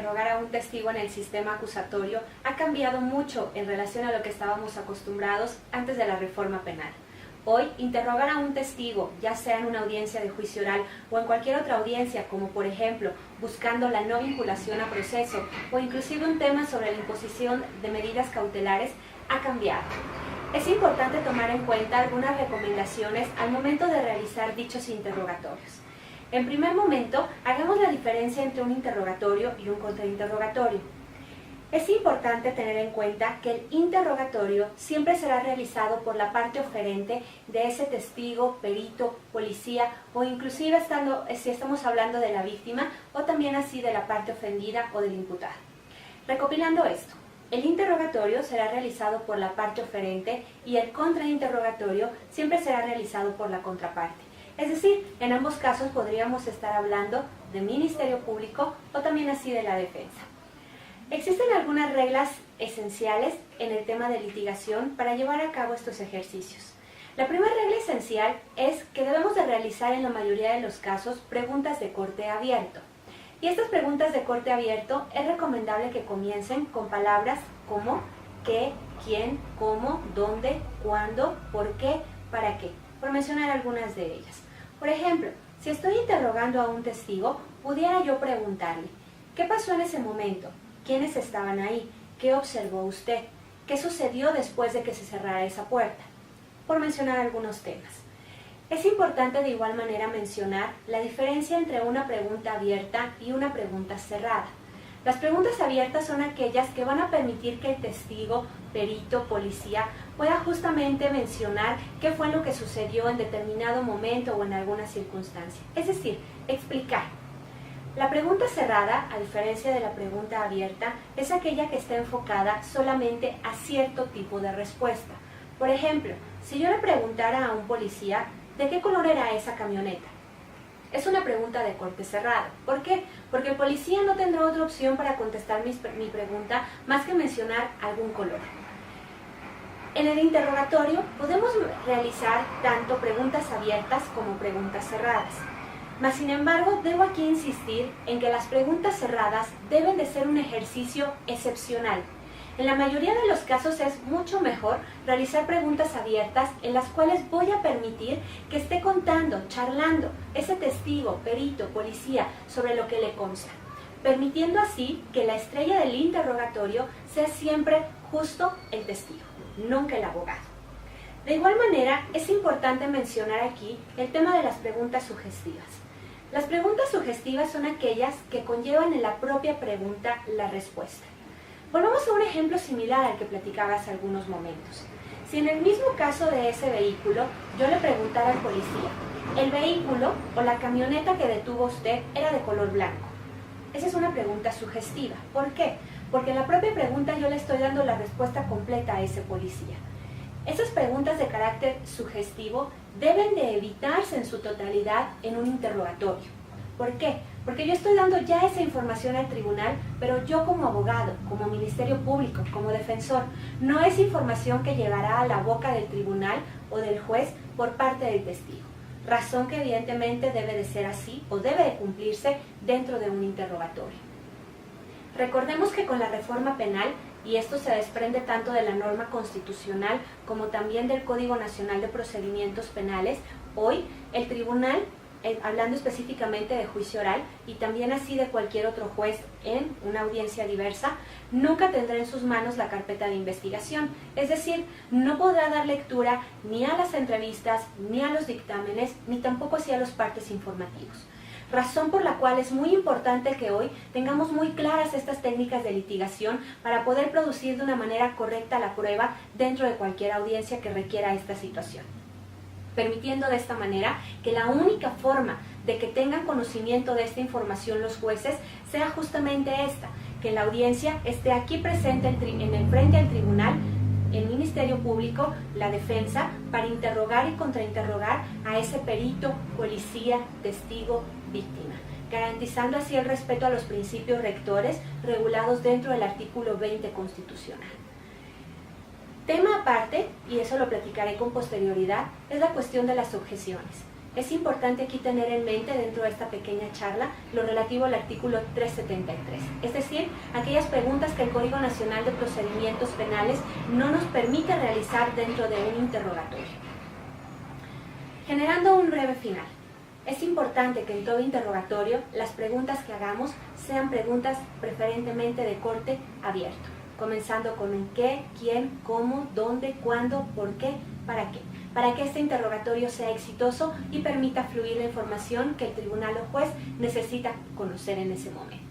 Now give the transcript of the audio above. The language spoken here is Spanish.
interrogar a un testigo en el sistema acusatorio ha cambiado mucho en relación a lo que estábamos acostumbrados antes de la reforma penal. Hoy, interrogar a un testigo, ya sea en una audiencia de juicio oral o en cualquier otra audiencia, como por ejemplo buscando la no vinculación a proceso o inclusive un tema sobre la imposición de medidas cautelares, ha cambiado. Es importante tomar en cuenta algunas recomendaciones al momento de realizar dichos interrogatorios. En primer momento, hagamos la diferencia entre un interrogatorio y un contrainterrogatorio. Es importante tener en cuenta que el interrogatorio siempre será realizado por la parte oferente de ese testigo, perito, policía o inclusive si estamos hablando de la víctima o también así de la parte ofendida o del imputado. Recopilando esto, el interrogatorio será realizado por la parte oferente y el contrainterrogatorio siempre será realizado por la contraparte. Es decir, en ambos casos podríamos estar hablando de Ministerio Público o también así de la defensa. Existen algunas reglas esenciales en el tema de litigación para llevar a cabo estos ejercicios. La primera regla esencial es que debemos de realizar en la mayoría de los casos preguntas de corte abierto. Y estas preguntas de corte abierto es recomendable que comiencen con palabras como qué, quién, cómo, dónde, cuándo, por qué, para qué, por mencionar algunas de ellas. Por ejemplo, si estoy interrogando a un testigo, pudiera yo preguntarle, ¿qué pasó en ese momento? ¿Quiénes estaban ahí? ¿Qué observó usted? ¿Qué sucedió después de que se cerrara esa puerta? Por mencionar algunos temas. Es importante de igual manera mencionar la diferencia entre una pregunta abierta y una pregunta cerrada. Las preguntas abiertas son aquellas que van a permitir que el testigo, perito, policía pueda justamente mencionar qué fue lo que sucedió en determinado momento o en alguna circunstancia. Es decir, explicar. La pregunta cerrada, a diferencia de la pregunta abierta, es aquella que está enfocada solamente a cierto tipo de respuesta. Por ejemplo, si yo le preguntara a un policía, ¿de qué color era esa camioneta? Es una pregunta de corte cerrado. ¿Por qué? Porque el policía no tendrá otra opción para contestar mi pregunta más que mencionar algún color. En el interrogatorio podemos realizar tanto preguntas abiertas como preguntas cerradas. Mas, sin embargo, debo aquí insistir en que las preguntas cerradas deben de ser un ejercicio excepcional. En la mayoría de los casos es mucho mejor realizar preguntas abiertas en las cuales voy a permitir que esté contando, charlando ese testigo, perito, policía sobre lo que le consta, permitiendo así que la estrella del interrogatorio sea siempre justo el testigo, nunca el abogado. De igual manera, es importante mencionar aquí el tema de las preguntas sugestivas. Las preguntas sugestivas son aquellas que conllevan en la propia pregunta la respuesta. Volvamos a un ejemplo similar al que platicaba hace algunos momentos. Si en el mismo caso de ese vehículo, yo le preguntara al policía, ¿el vehículo o la camioneta que detuvo usted era de color blanco? Esa es una pregunta sugestiva. ¿Por qué? Porque en la propia pregunta yo le estoy dando la respuesta completa a ese policía. Esas preguntas de carácter sugestivo deben de evitarse en su totalidad en un interrogatorio. ¿Por qué? Porque yo estoy dando ya esa información al tribunal, pero yo como abogado, como Ministerio Público, como defensor, no es información que llegará a la boca del tribunal o del juez por parte del testigo. Razón que evidentemente debe de ser así o debe de cumplirse dentro de un interrogatorio. Recordemos que con la reforma penal, y esto se desprende tanto de la norma constitucional como también del Código Nacional de Procedimientos Penales, hoy el tribunal, hablando específicamente de juicio oral y también así de cualquier otro juez en una audiencia diversa, nunca tendrá en sus manos la carpeta de investigación, es decir, no podrá dar lectura ni a las entrevistas, ni a los dictámenes, ni tampoco así a los partes informativos. Razón por la cual es muy importante que hoy tengamos muy claras estas técnicas de litigación para poder producir de una manera correcta la prueba dentro de cualquier audiencia que requiera esta situación, permitiendo de esta manera que la única forma de que tengan conocimiento de esta información los jueces sea justamente esta, que la audiencia esté aquí presente en el frente al tribunal, el Ministerio Público, la defensa, para interrogar y contrainterrogar a ese perito, policía, testigo, víctima, garantizando así el respeto a los principios rectores regulados dentro del artículo 20 constitucional. Tema aparte, y eso lo platicaré con posterioridad, es la cuestión de las objeciones. Es importante aquí tener en mente dentro de esta pequeña charla lo relativo al artículo 373, es decir, aquellas preguntas que el Código Nacional de Procedimientos Penales no nos permite realizar dentro de un interrogatorio. Generando un breve final. Es importante que en todo interrogatorio las preguntas que hagamos sean preguntas preferentemente de corte abierto, comenzando con un qué, quién, cómo, dónde, cuándo, por qué, para que este interrogatorio sea exitoso y permita fluir la información que el tribunal o juez necesita conocer en ese momento.